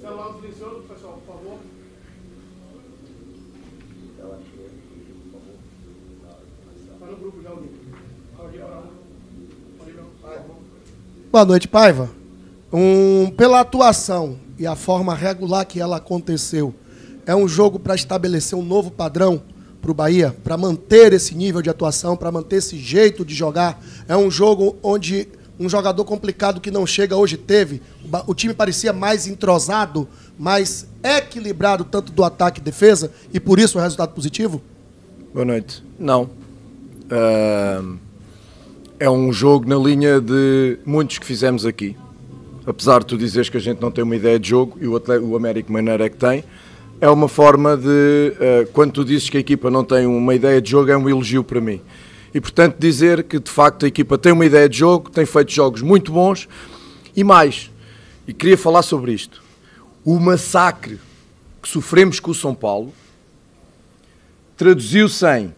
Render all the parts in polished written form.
Celular silencioso, pessoal, por favor. Está no grupo já, o link. Boa noite, Paiva. Pela atuação e a forma regular que ela aconteceu, é um jogo para estabelecer um novo padrão para o Bahia, para manter esse nível de atuação, para manter esse jeito de jogar. É um jogo onde um jogador complicado que não chega hoje teve. O time parecia mais entrosado, mais equilibrado, tanto do ataque e defesa, e por isso o resultado positivo? Boa noite. Não. É um jogo na linha de muitos que fizemos aqui. Apesar de tu dizeres que a gente não tem uma ideia de jogo, e o Américo Mineiro é que tem, é uma forma de, quando tu dizes que a equipa não tem uma ideia de jogo, é um elogio para mim. E, portanto, dizer que, de facto, a equipa tem uma ideia de jogo, tem feito jogos muito bons, e mais, e queria falar sobre isto, o massacre que sofremos com o São Paulo traduziu-se em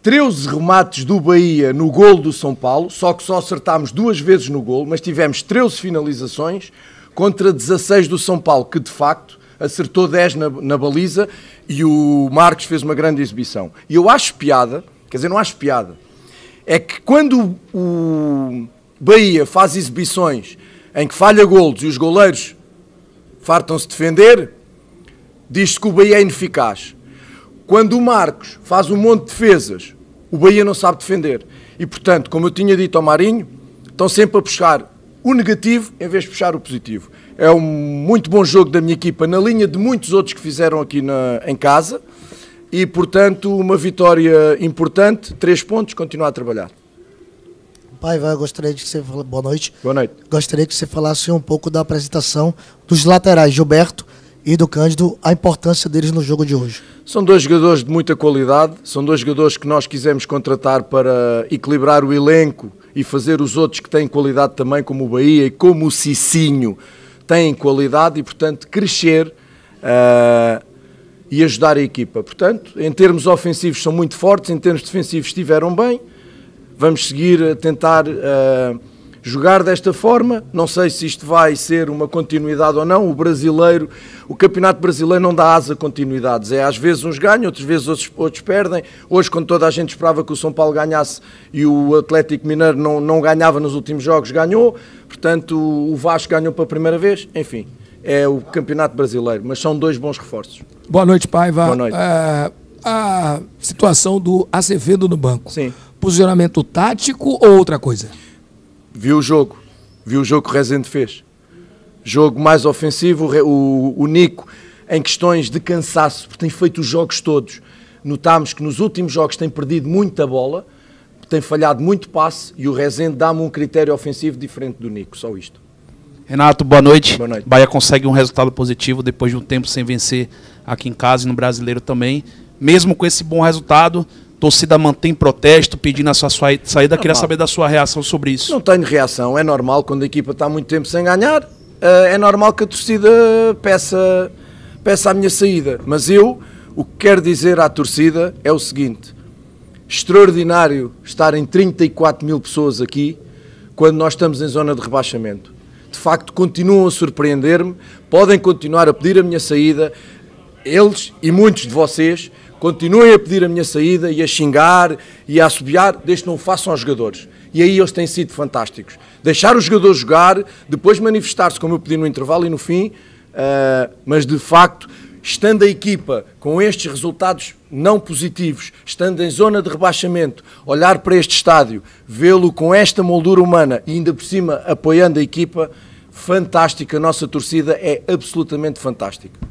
13 remates do Bahia no golo do São Paulo, só que só acertámos 2 vezes no golo, mas tivemos 13 finalizações contra 16 do São Paulo, que de facto acertou 10 na baliza, e o Marcos fez uma grande exibição. E eu acho piada, quer dizer, não acho piada, é que quando o Bahia faz exibições em que falha golos e os goleiros fartam-se defender, diz-se que o Bahia é ineficaz. Quando o Marcos faz um monte de defesas, o Bahia não sabe defender. E, portanto, como eu tinha dito ao Marinho, estão sempre a puxar o negativo em vez de puxar o positivo. É um muito bom jogo da minha equipa, na linha de muitos outros que fizeram aqui em casa. E, portanto, uma vitória importante, 3 pontos, continuar a trabalhar. Paiva, eu gostaria de que você falasse... Boa noite. Boa noite. Gostaria que você falasse um pouco da apresentação dos laterais, Gilberto e do Cândido, a importância deles no jogo de hoje. São 2 jogadores de muita qualidade, são 2 jogadores que nós quisemos contratar para equilibrar o elenco e fazer os outros que têm qualidade também, como o Bahia e como o Cicinho, têm qualidade e, portanto, crescer e ajudar a equipa. Portanto, em termos ofensivos são muito fortes, em termos defensivos estiveram bem. Vamos seguir a tentar jogar desta forma. Não sei se isto vai ser uma continuidade ou não. O Campeonato Brasileiro não dá asa a continuidades. É às vezes uns ganham, outras vezes outros perdem. Hoje, quando toda a gente esperava que o São Paulo ganhasse e o Atlético Mineiro não ganhava nos últimos jogos, ganhou. Portanto, o Vasco ganhou pela primeira vez. Enfim, é o Campeonato Brasileiro, mas são 2 bons reforços. Boa noite, Paiva. Boa noite. A situação do Acevedo no banco. Sim. Posicionamento tático ou outra coisa? Vi o jogo que o Rezende fez. Jogo mais ofensivo, o Nico, em questões de cansaço, porque tem feito os jogos todos. Notámos que nos últimos jogos tem perdido muita bola, tem falhado muito passe, e o Rezende dá-me um critério ofensivo diferente do Nico, só isto. Renato, boa noite. Boa noite. Bahia consegue um resultado positivo depois de um tempo sem vencer aqui em casa e no Brasileiro também. Mesmo com esse bom resultado, torcida mantém protesto, pedindo a sua saída. Queria saber da sua reação sobre isso. Não tenho reação, é normal quando a equipa está há muito tempo sem ganhar, é normal que a torcida peça a minha saída. Mas o que quero dizer à torcida é o seguinte: extraordinário estarem 34 mil pessoas aqui quando nós estamos em zona de rebaixamento. De facto, continuam a surpreender-me, podem continuar a pedir a minha saída, eles e muitos de vocês continuem a pedir a minha saída e a xingar e a assobiar, desde que não o façam aos jogadores. E aí eles têm sido fantásticos. Deixar os jogadores jogar, depois manifestar-se, como eu pedi no intervalo e no fim, mas de facto, estando a equipa com estes resultados não positivos, estando em zona de rebaixamento, olhar para este estádio, vê-lo com esta moldura humana e ainda por cima apoiando a equipa, fantástica. A nossa torcida é absolutamente fantástica.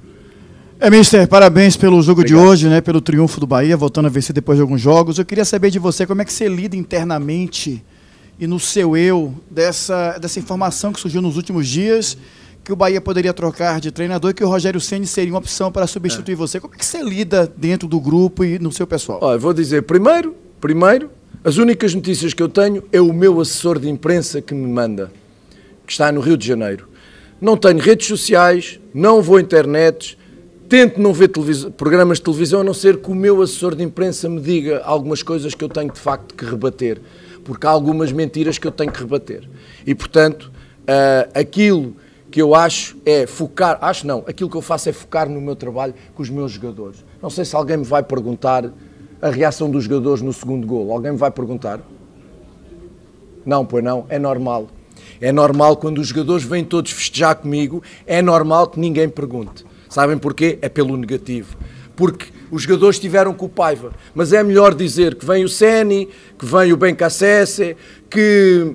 Mister, parabéns pelo jogo de hoje, né, pelo triunfo do Bahia, voltando a vencer depois de alguns jogos. Eu queria saber de você como é que você lida internamente e no seu eu dessa informação que surgiu nos últimos dias, que o Bahia poderia trocar de treinador e que o Rogério Ceni seria uma opção para substituir você. Como é que você lida dentro do grupo e no seu pessoal? Olha, vou dizer, primeiro, as únicas notícias que eu tenho é o meu assessor de imprensa que me manda, que está no Rio de Janeiro. Não tenho redes sociais, não vou à internet, tento não ver programas de televisão, a não ser que o meu assessor de imprensa me diga algumas coisas que eu tenho de facto que rebater, porque há algumas mentiras que eu tenho que rebater. E, portanto, aquilo que eu acho é focar, aquilo que eu faço é focar no meu trabalho com os meus jogadores. Não sei se alguém me vai perguntar a reação dos jogadores no segundo golo. Alguém me vai perguntar? Não, pois não, é normal. É normal quando os jogadores vêm todos festejar comigo, é normal que ninguém pergunte. Sabem porquê? É pelo negativo. Porque os jogadores estiveram com o Paiva. Mas é melhor dizer que vem o Seni, que vem o Bencassese, que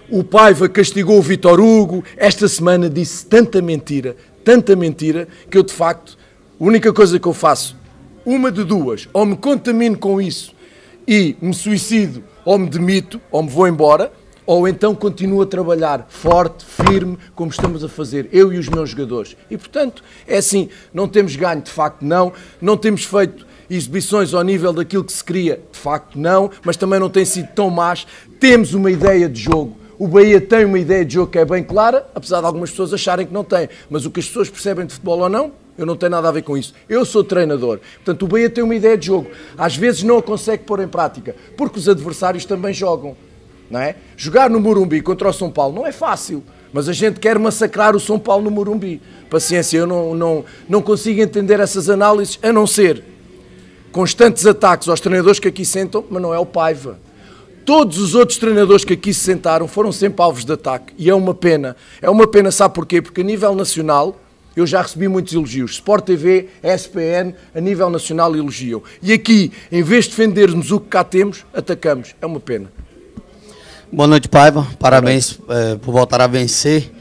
o Paiva castigou o Vítor Hugo. Esta semana disse tanta mentira, que eu de facto, a única coisa que eu faço, uma de duas, ou me contamino com isso e me suicido, ou me demito, ou me vou embora, ou então continuo a trabalhar forte, firme, como estamos a fazer, eu e os meus jogadores. E, portanto, é assim, não temos ganho, de facto não temos feito exibições ao nível daquilo que se queria, de facto não, mas também não tem sido tão más. Temos uma ideia de jogo, o Bahia tem uma ideia de jogo que é bem clara, apesar de algumas pessoas acharem que não tem, mas o que as pessoas percebem de futebol ou não, eu não tenho nada a ver com isso. Eu sou treinador. Portanto, o Bahia tem uma ideia de jogo. Às vezes não a consegue pôr em prática, porque os adversários também jogam. Não é? Jogar no Morumbi contra o São Paulo não é fácil, mas a gente quer massacrar o São Paulo no Morumbi. Paciência, eu não consigo entender essas análises, a não ser constantes ataques aos treinadores que aqui sentam, mas não é o Paiva. Todos os outros treinadores que aqui se sentaram foram sempre alvos de ataque, e é uma pena. É uma pena, sabe porquê? Porque a nível nacional eu já recebi muitos elogios. Sport TV, SPN, a nível nacional elogiam. E aqui, em vez de defendermos o que cá temos, atacamos. É uma pena. Boa noite, Paiva. Parabéns por voltar a vencer.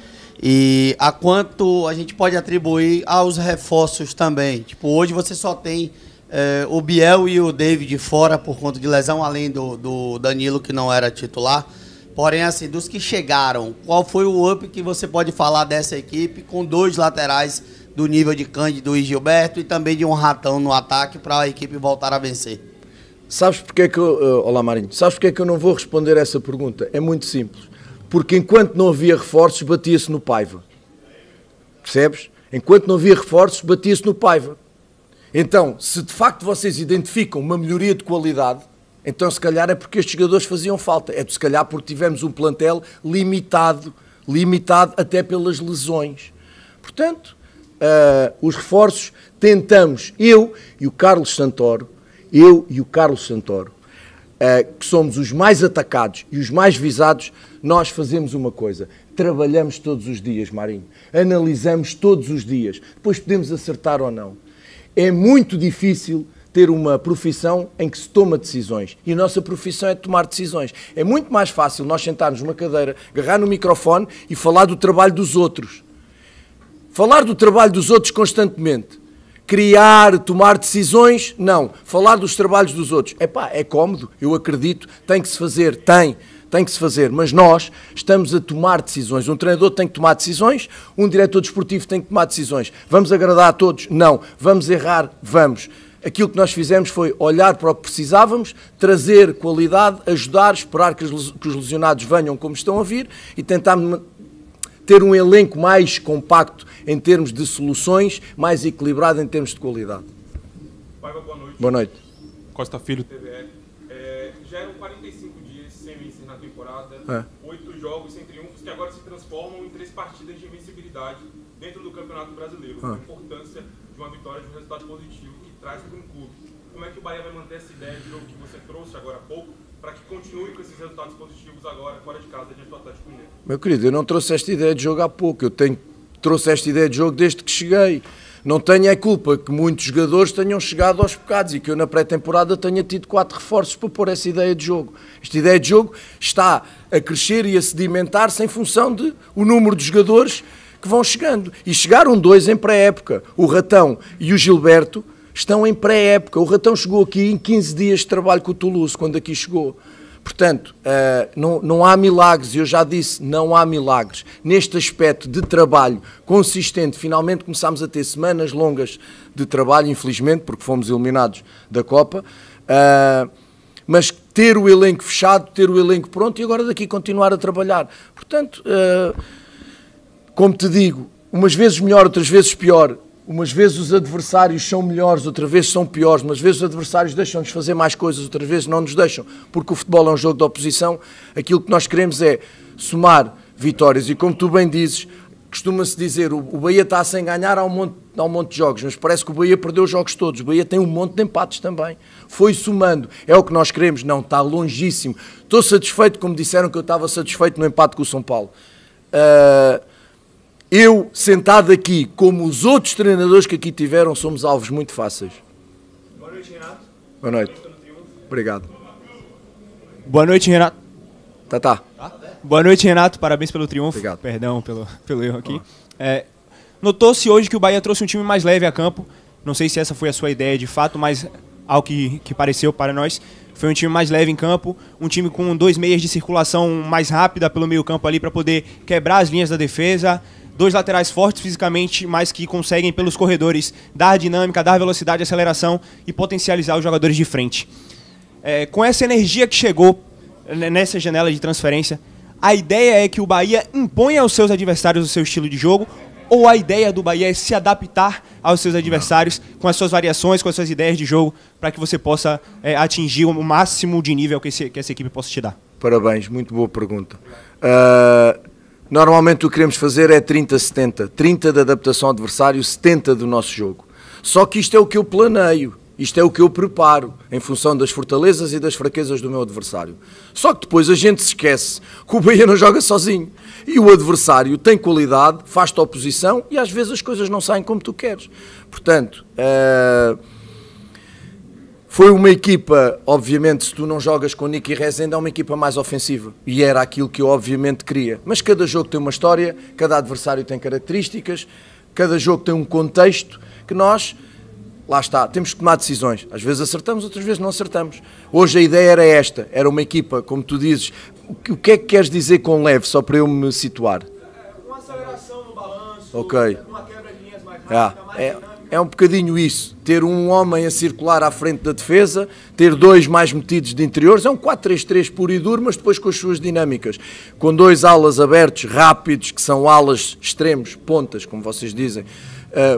E a quanto a gente pode atribuir aos reforços também? Tipo, hoje você só tem o Biel e o David fora por conta de lesão, além do Danilo, que não era titular. Porém, assim, dos que chegaram, qual foi o up que você pode falar dessa equipe com dois laterais do nível de Cândido e Gilberto e também de um ratão no ataque para a equipe voltar a vencer? Sabes porque é que olá Marinho, sabes porque é que eu não vou responder essa pergunta? É muito simples. Porque enquanto não havia reforços, batia-se no Paiva. Percebes? Enquanto não havia reforços, batia-se no Paiva. Então, se de facto vocês identificam uma melhoria de qualidade, então se calhar é porque estes jogadores faziam falta. É se calhar porque tivemos um plantel limitado até pelas lesões. Portanto, os reforços tentamos, eu e o Carlos Santoro, que somos os mais atacados e os mais visados, nós fazemos uma coisa, trabalhamos todos os dias, Marinho, analisamos todos os dias, depois podemos acertar ou não. É muito difícil ter uma profissão em que se toma decisões, e a nossa profissão é tomar decisões. É muito mais fácil nós sentarmos numa cadeira, agarrar no microfone e falar do trabalho dos outros. Falar do trabalho dos outros constantemente. Criar, tomar decisões, não. Falar dos trabalhos dos outros. É cómodo, eu acredito, tem que se fazer, tem que se fazer, mas nós estamos a tomar decisões. Um treinador tem que tomar decisões, um diretor desportivo tem que tomar decisões. Vamos agradar a todos? Não. Vamos errar? Vamos. Aquilo que nós fizemos foi olhar para o que precisávamos, trazer qualidade, ajudar, esperar que os lesionados venham como estão a vir e tentar ter um elenco mais compacto em termos de soluções, mais equilibrado em termos de qualidade. Paiva, boa noite. Boa noite. Costa Filho, TVE. Já eram 45 dias sem vencer na temporada, 8 jogos sem triunfos, que agora se transformam em 3 partidas de invencibilidade dentro do Campeonato Brasileiro. A importância de uma vitória, de um resultado positivo que traz para um clube. Como é que o Bahia vai manter essa ideia de jogo que você trouxe agora há pouco, para que continue com esses resultados positivos agora, fora de casa, diante do Atlético Mineiro? Meu querido, eu não trouxe esta ideia de jogo há pouco, trouxe esta ideia de jogo desde que cheguei. Não tenho a culpa que muitos jogadores tenham chegado aos bocados e que eu na pré-temporada tenha tido 4 reforços para pôr essa ideia de jogo. Esta ideia de jogo está a crescer e a sedimentar-se em função de o número de jogadores que vão chegando. E chegaram 2 em pré-época. O Ratão e o Gilberto estão em pré-época. O Ratão chegou aqui em 15 dias de trabalho com o Toulouse, quando aqui chegou. Portanto, não há milagres, eu já disse, não há milagres. Neste aspecto de trabalho consistente, finalmente começámos a ter semanas longas de trabalho, infelizmente, porque fomos eliminados da Copa, mas ter o elenco fechado, ter o elenco pronto e agora daqui continuar a trabalhar. Portanto, como te digo, umas vezes melhor, outras vezes pior. Umas vezes os adversários são melhores, outras vezes são piores, umas vezes os adversários deixam-nos fazer mais coisas, outras vezes não nos deixam, porque o futebol é um jogo de oposição. Aquilo que nós queremos é somar vitórias. E como tu bem dizes, costuma-se dizer, o Bahia está sem ganhar há um monte de jogos, mas parece que o Bahia perdeu os jogos todos. O Bahia tem um monte de empates também. Foi somando. É o que nós queremos? Não, está longíssimo. Estou satisfeito, como disseram que eu estava satisfeito no empate com o São Paulo. Eu, sentado aqui, como os outros treinadores que aqui tiveram, somos alvos muito fáceis. Boa noite, Renato. Boa noite. Obrigado. Boa noite, Renato. Tá. Boa noite, Renato. Parabéns pelo triunfo. Obrigado. Perdão pelo erro aqui. Notou-se hoje que o Bahia trouxe um time mais leve a campo. Não sei se essa foi a sua ideia de fato, mas ao que pareceu para nós, foi um time mais leve em campo, um time com 2 meias de circulação mais rápida pelo meio campo ali para poder quebrar as linhas da defesa, 2 laterais fortes fisicamente, mas que conseguem pelos corredores dar dinâmica, dar velocidade, aceleração e potencializar os jogadores de frente. Com essa energia que chegou nessa janela de transferência, a ideia é que o Bahia imponha aos seus adversários o seu estilo de jogo, ou a ideia do Bahia é se adaptar aos seus adversários com as suas variações, com as suas ideias de jogo, para que você possa atingir o máximo de nível que essa equipe possa te dar? Parabéns, muito boa pergunta. Normalmente o que queremos fazer é 30-70. 30 de adaptação ao adversário, 70 do nosso jogo. Só que isto é o que eu planeio. Isto é o que eu preparo, em função das fortalezas e das fraquezas do meu adversário. Só que depois a gente se esquece que o Bahia não joga sozinho. E o adversário tem qualidade, faz-te oposição e às vezes as coisas não saem como tu queres. Portanto, foi uma equipa, obviamente, se tu não jogas com Nico e Rezende, é uma equipa mais ofensiva. E era aquilo que eu obviamente queria. Mas cada jogo tem uma história, cada adversário tem características, cada jogo tem um contexto que nós... Lá está, temos que tomar decisões. Às vezes acertamos, outras vezes não acertamos. Hoje a ideia era esta, era uma equipa, como tu dizes. O que é que queres dizer com leve, só para eu me situar? Uma aceleração no balanço, ok. Uma quebra de linhas mais rápida, é um bocadinho isso. Ter um homem a circular à frente da defesa, ter 2 mais metidos de interiores, é um 4-3-3 puro e duro, mas depois com as suas dinâmicas. Com 2 alas abertos, rápidos, que são alas extremos, pontas, como vocês dizem,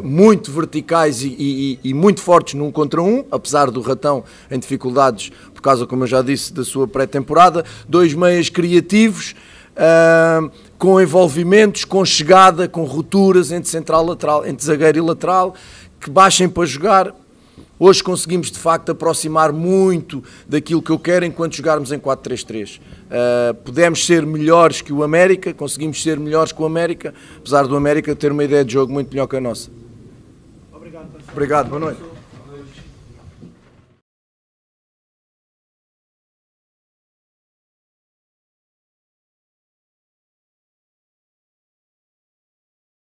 muito verticais e muito fortes num contra um, apesar do Ratão em dificuldades, por causa, como eu já disse, da sua pré-temporada. 2 meias criativos, com envolvimentos, com chegada, com rupturas entre central e lateral, entre zagueiro e lateral, que baixem para jogar. Hoje conseguimos de facto aproximar muito daquilo que eu quero enquanto jogarmos em 4-3-3. Pudemos ser melhores que o América, conseguimos ser melhores que o América, apesar do América ter uma ideia de jogo muito melhor que a nossa. Obrigado, boa noite.